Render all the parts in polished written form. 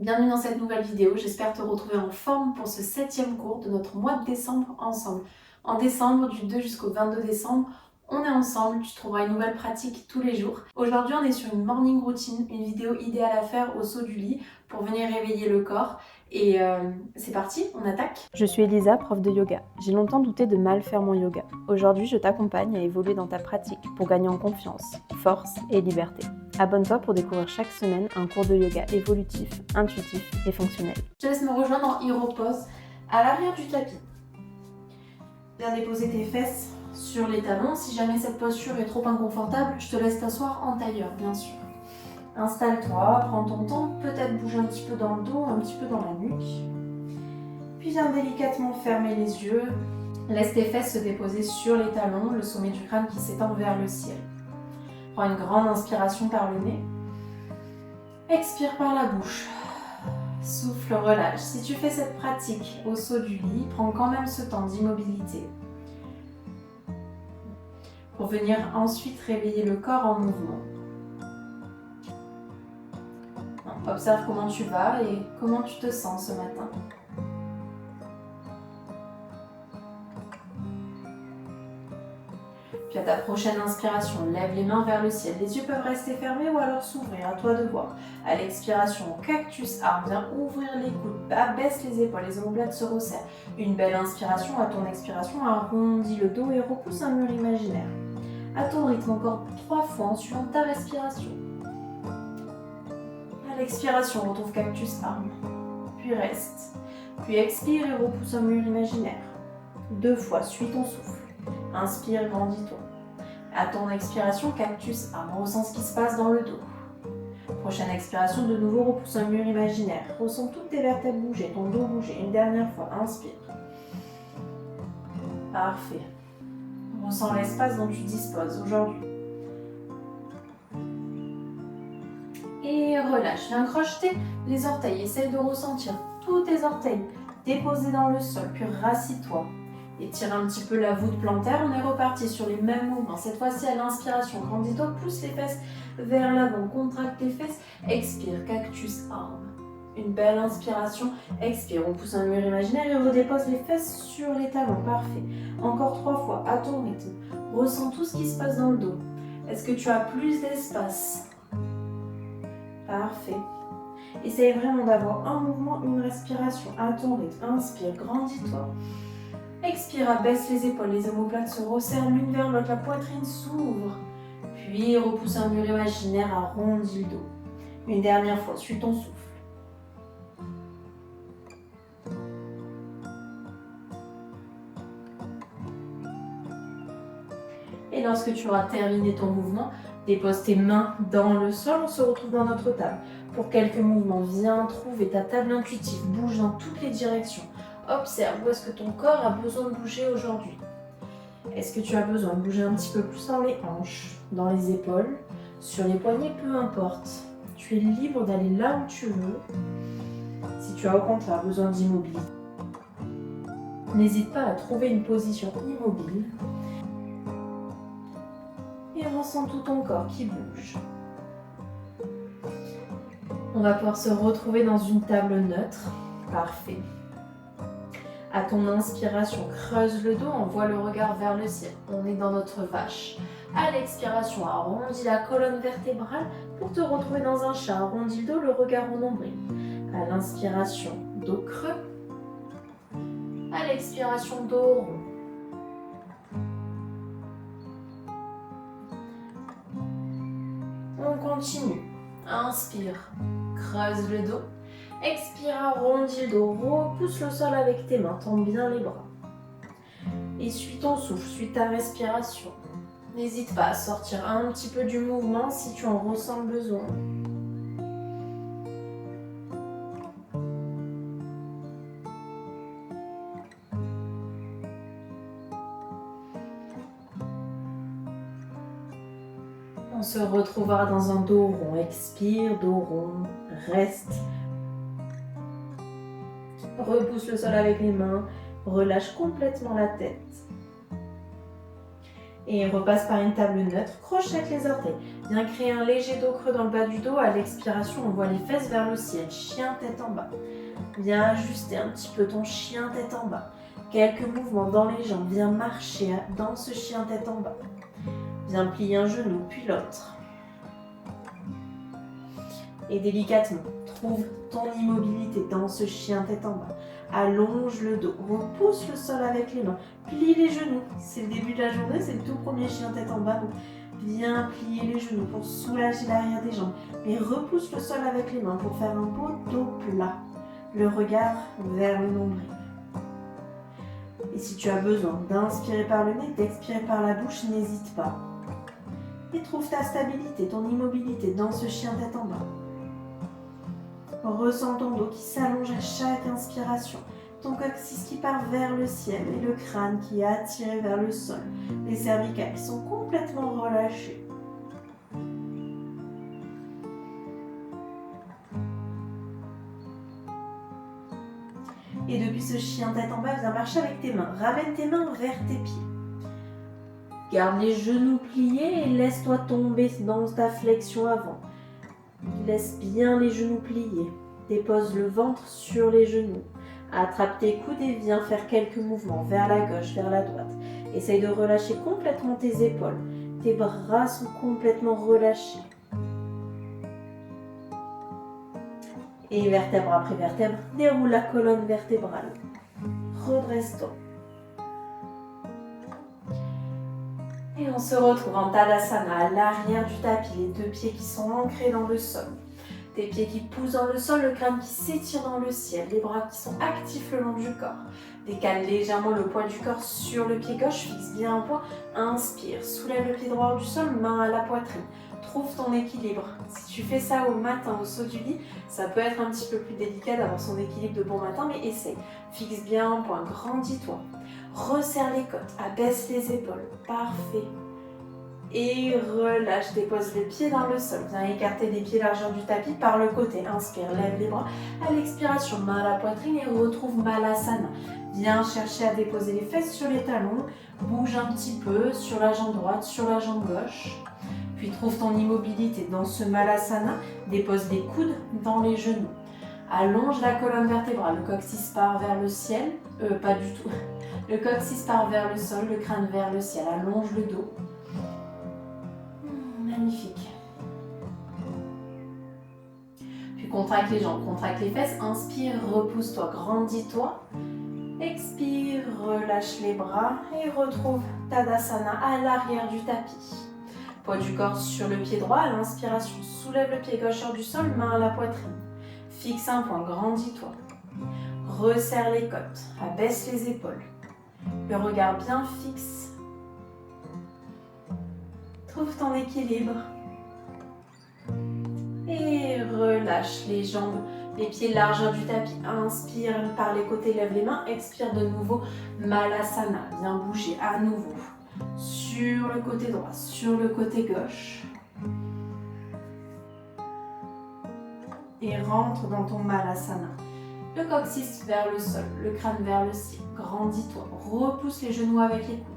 Bienvenue dans cette nouvelle vidéo, j'espère te retrouver en forme pour ce 7e cours de notre mois de décembre ensemble. En décembre, du 2 jusqu'au 22 décembre, on est ensemble, tu trouveras une nouvelle pratique tous les jours. Aujourd'hui, on est sur une morning routine, une vidéo idéale à faire au saut du lit pour venir réveiller le corps. Et c'est parti, on attaque. Je suis Elisa, prof de yoga. J'ai longtemps douté de mal faire mon yoga. Aujourd'hui, je t'accompagne à évoluer dans ta pratique pour gagner en confiance, force et liberté. Abonne-toi pour découvrir chaque semaine un cours de yoga évolutif, intuitif et fonctionnel. Je te laisse me rejoindre en hero pose à l'arrière du tapis. Viens déposer tes fesses sur les talons. Si jamais cette posture est trop inconfortable, je te laisse t'asseoir en tailleur, bien sûr. Installe-toi, prends ton temps, peut-être bouger un petit peu dans le dos, un petit peu dans la nuque. Puis viens délicatement fermer les yeux. Laisse tes fesses se déposer sur les talons, le sommet du crâne qui s'étend vers le ciel. Prends une grande inspiration par le nez. Expire par la bouche. Souffle, relâche. Si tu fais cette pratique au saut du lit, prends quand même ce temps d'immobilité pour venir ensuite réveiller le corps en mouvement. Observe comment tu vas et comment tu te sens ce matin. Puis à ta prochaine inspiration, lève les mains vers le ciel. Les yeux peuvent rester fermés ou alors s'ouvrir, à toi de voir. À l'expiration, cactus arme, viens ouvrir les coudes, abaisse les épaules, les omoplates se resserrent. Une belle inspiration, à ton expiration, arrondis le dos et repousse un mur imaginaire. À ton rythme, encore 3 fois en suivant ta respiration. À l'expiration, retrouve cactus arme, puis reste. Puis expire et repousse un mur imaginaire. 2 fois, suis ton souffle. Inspire, grandis-toi. À ton expiration, cactus arme, ressens ce qui se passe dans le dos. Prochaine expiration, de nouveau repousse un mur imaginaire. Ressens toutes tes vertèbres bouger, ton dos bouger. Une dernière fois, inspire. Parfait. Ressens l'espace dont tu disposes aujourd'hui. Et relâche. Viens crocheter les orteils. Essaye de ressentir tous tes orteils déposés dans le sol, puis rassis-toi. Étire un petit peu la voûte plantaire. On est reparti sur les mêmes mouvements. Cette fois-ci, à l'inspiration, grandis-toi, pousse les fesses vers l'avant, contracte tes fesses. Expire, cactus arme. Une belle inspiration. Expire, on pousse un mur imaginaire et redépose les fesses sur les talons. Parfait. Encore 3 fois, à ton rythme. Ressens tout ce qui se passe dans le dos. Est-ce que tu as plus d'espace ? Parfait. Essaye vraiment d'avoir un mouvement, une respiration à ton rythme. Inspire, grandis-toi. Expire, abaisse les épaules, les omoplates se resserrent l'une vers l'autre, la poitrine s'ouvre. Puis repousse un mur imaginaire, arrondis le dos. Une dernière fois, suis ton souffle. Et lorsque tu auras terminé ton mouvement, dépose tes mains dans le sol, on se retrouve dans notre table. Pour quelques mouvements, viens trouver ta table intuitive, bouge dans toutes les directions. Observe où est-ce que ton corps a besoin de bouger aujourd'hui. Est-ce que tu as besoin de bouger un petit peu plus dans les hanches, dans les épaules, sur les poignets, peu importe. Tu es libre d'aller là où tu veux. Si tu as au contraire besoin d'immobilité, n'hésite pas à trouver une position immobile. Et ressens tout ton corps qui bouge. On va pouvoir se retrouver dans une table neutre. Parfait. À ton inspiration, creuse le dos, envoie le regard vers le ciel. On est dans notre vache. À l'expiration, arrondis la colonne vertébrale pour te retrouver dans un chat. Arrondis le dos, le regard au nombril. À l'inspiration, dos creux. À l'expiration, dos rond. On continue. Inspire, creuse le dos. Expire, arrondis le dos, repousse le sol avec tes mains, tends bien les bras. Et suis ton souffle, suis ta respiration. N'hésite pas à sortir un petit peu du mouvement si tu en ressens le besoin. On se retrouvera dans un dos rond. Expire, dos rond, reste. Repousse le sol avec les mains, relâche complètement la tête. Et repasse par une table neutre, crochette les orteils. Viens créer un léger dos creux dans le bas du dos. À l'expiration, envoie les fesses vers le ciel. Chien tête en bas. Viens ajuster un petit peu ton chien tête en bas. Quelques mouvements dans les jambes. Viens marcher dans ce chien tête en bas. Viens plier un genou, puis l'autre. Et délicatement, trouve ton immobilité dans ce chien tête en bas. Allonge le dos, repousse le sol avec les mains. Plie les genoux. C'est le début de la journée, c'est le tout premier chien tête en bas. Donc viens plier les genoux pour soulager l'arrière des jambes. Mais repousse le sol avec les mains pour faire un beau dos plat. Le regard vers le nombril. Et si tu as besoin d'inspirer par le nez, d'expirer par la bouche, n'hésite pas. Et trouve ta stabilité, ton immobilité dans ce chien tête en bas. Ressens ton dos qui s'allonge à chaque inspiration. Ton coccyx qui part vers le ciel et le crâne qui est attiré vers le sol. Les cervicales qui sont complètement relâchées. Et depuis ce chien tête en bas, viens marcher avec tes mains. Ramène tes mains vers tes pieds. Garde les genoux pliés et laisse-toi tomber dans ta flexion avant. Laisse bien les genoux pliés. Dépose le ventre sur les genoux. Attrape tes coudes et viens faire quelques mouvements vers la gauche, vers la droite. Essaye de relâcher complètement tes épaules. Tes bras sont complètement relâchés. Et vertèbre après vertèbre, déroule la colonne vertébrale. Redresse-toi. Et on se retrouve en Tadasana, à l'arrière du tapis, les deux pieds qui sont ancrés dans le sol. Tes pieds qui poussent dans le sol, le crâne qui s'étire dans le ciel, les bras qui sont actifs le long du corps. Décale légèrement le poids du corps sur le pied gauche, fixe bien un point. Inspire, soulève le pied droit hors du sol, main à la poitrine. Trouve ton équilibre. Si tu fais ça au matin, au saut du lit, ça peut être un petit peu plus délicat d'avoir son équilibre de bon matin, mais essaye. Fixe bien un point, grandis-toi. Resserre les côtes, abaisse les épaules. Parfait. Et relâche, dépose les pieds dans le sol. Viens écarter les pieds largeur du tapis par le côté. Inspire, lève les bras. À l'expiration, main à la poitrine et retrouve Malasana. Viens chercher à déposer les fesses sur les talons. Bouge un petit peu sur la jambe droite, sur la jambe gauche. Puis trouve ton immobilité dans ce Malasana. Dépose les coudes dans les genoux. Allonge la colonne vertébrale. Le coccyx part vers le ciel. Pas du tout. Le coccyx part vers le sol, le crâne vers le ciel. Allonge le dos. Magnifique. Puis contracte les jambes, contracte les fesses. Inspire, repousse-toi, grandis-toi. Expire, relâche les bras et retrouve Tadasana à l'arrière du tapis. Poids du corps sur le pied droit. À l'inspiration, soulève le pied gauche hors du sol, main à la poitrine. Fixe un point, grandis-toi. Resserre les côtes, abaisse les épaules. Le regard bien fixe. Trouve ton équilibre. Et relâche les jambes, les pieds largeur du tapis. Inspire par les côtés, lève les mains. Expire de nouveau, Malasana. Viens bouger à nouveau. Sur le côté droit, sur le côté gauche. Et rentre dans ton Malasana. Le coccyx vers le sol, le crâne vers le ciel. Grandis-toi. Repousse les genoux avec les coudes.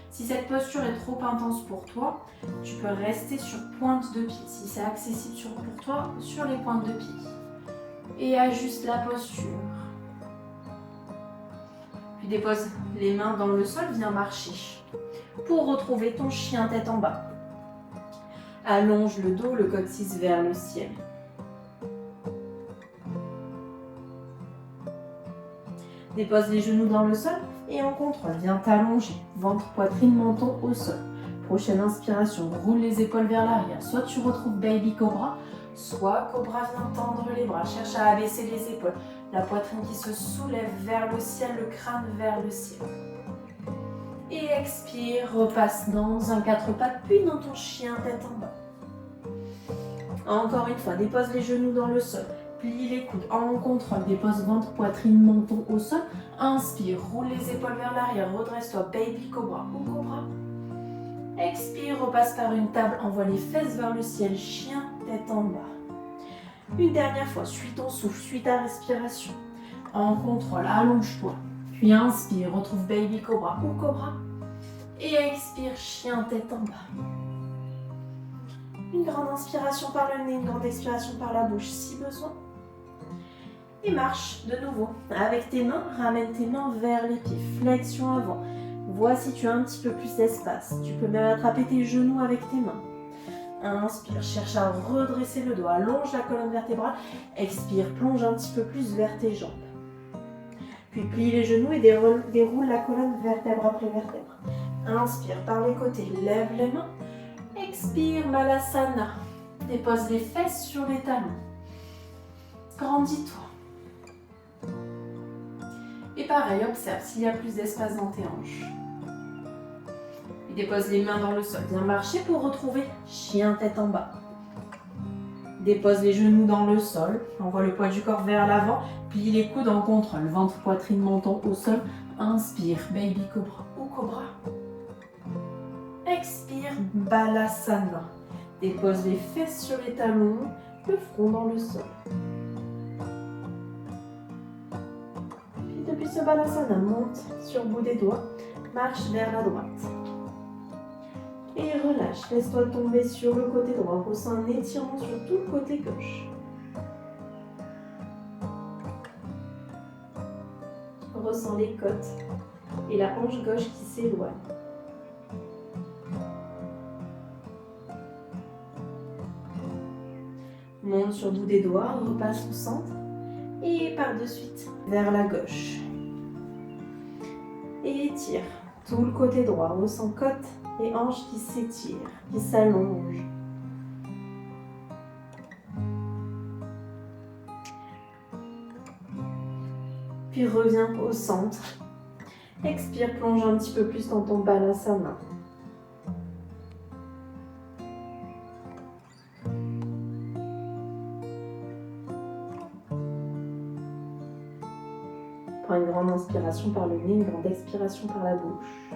Si cette posture est trop intense pour toi, tu peux rester sur pointe de pied. Si c'est accessible pour toi, sur les pointes de pied. Et ajuste la posture. Puis dépose les mains dans le sol, viens marcher. Pour retrouver ton chien tête en bas. Allonge le dos, le coccyx vers le ciel. Dépose les genoux dans le sol. Et en contrôle, viens t'allonger, ventre, poitrine, menton au sol. Prochaine inspiration, roule les épaules vers l'arrière. Soit tu retrouves Baby Cobra, soit Cobra vient tendre les bras. Cherche à abaisser les épaules. La poitrine qui se soulève vers le ciel, le crâne vers le ciel. Et expire, repasse dans un quatre pattes, puis dans ton chien tête en bas. Encore une fois, dépose les genoux dans le sol. Plie les coudes en contrôle, dépose ventre, poitrine, menton au sol. Inspire, roule les épaules vers l'arrière, redresse-toi, Baby Cobra ou Cobra. Expire, repasse par une table, envoie les fesses vers le ciel, chien, tête en bas. Une dernière fois, suis ton souffle, suis ta respiration. En contrôle, allonge-toi. Puis inspire, retrouve Baby Cobra ou Cobra. Et expire, chien, tête en bas. Une grande inspiration par le nez, une grande expiration par la bouche si besoin. Et marche de nouveau. Avec tes mains, ramène tes mains vers les pieds. Flexion avant. Vois si tu as un petit peu plus d'espace. Tu peux même attraper tes genoux avec tes mains. Inspire, cherche à redresser le dos. Allonge la colonne vertébrale. Expire, plonge un petit peu plus vers tes jambes. Puis plie les genoux et déroule la colonne vertèbre après vertèbre. Inspire par les côtés, lève les mains. Expire, Malasana. Dépose les fesses sur les talons. Grandis-toi. Et pareil, observe s'il y a plus d'espace dans tes hanches. Et dépose les mains dans le sol. Viens marcher pour retrouver chien tête en bas. Dépose les genoux dans le sol. Envoie le poids du corps vers l'avant. Plie les coudes en contrôle. Ventre, poitrine, menton au sol. Inspire, baby cobra ou cobra. Expire, Balasana. Dépose les fesses sur les talons, le front dans le sol. Puis depuis ce Balasana, monte sur bout des doigts, marche vers la droite. Et relâche, laisse-toi tomber sur le côté droit, ressens un étirement sur tout le côté gauche. Ressens les côtes et la hanche gauche qui s'éloigne. Monte sur bout des doigts, repasse au centre et par de suite vers la gauche. Et étire tout le côté droit, ressens côte et hanche qui s'étirent, qui s'allongent. Puis reviens au centre. Expire, plonge un petit peu plus dans ton Balasana. Prends une grande inspiration par le nez, une grande expiration par la bouche.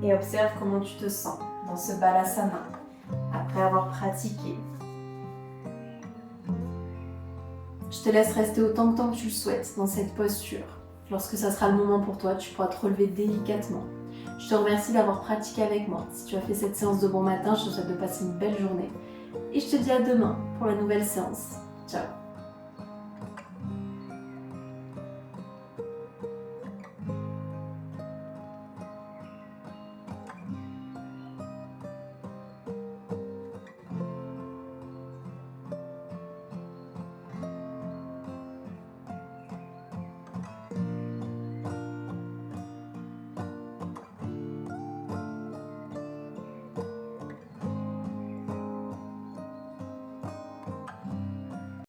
Et observe comment tu te sens dans ce Balasana après avoir pratiqué. Je te laisse rester autant de temps que tu le souhaites dans cette posture. Lorsque ça sera le moment pour toi, tu pourras te relever délicatement. Je te remercie d'avoir pratiqué avec moi. Si tu as fait cette séance de bon matin, je te souhaite de passer une belle journée. Et je te dis à demain pour la nouvelle séance. Ciao.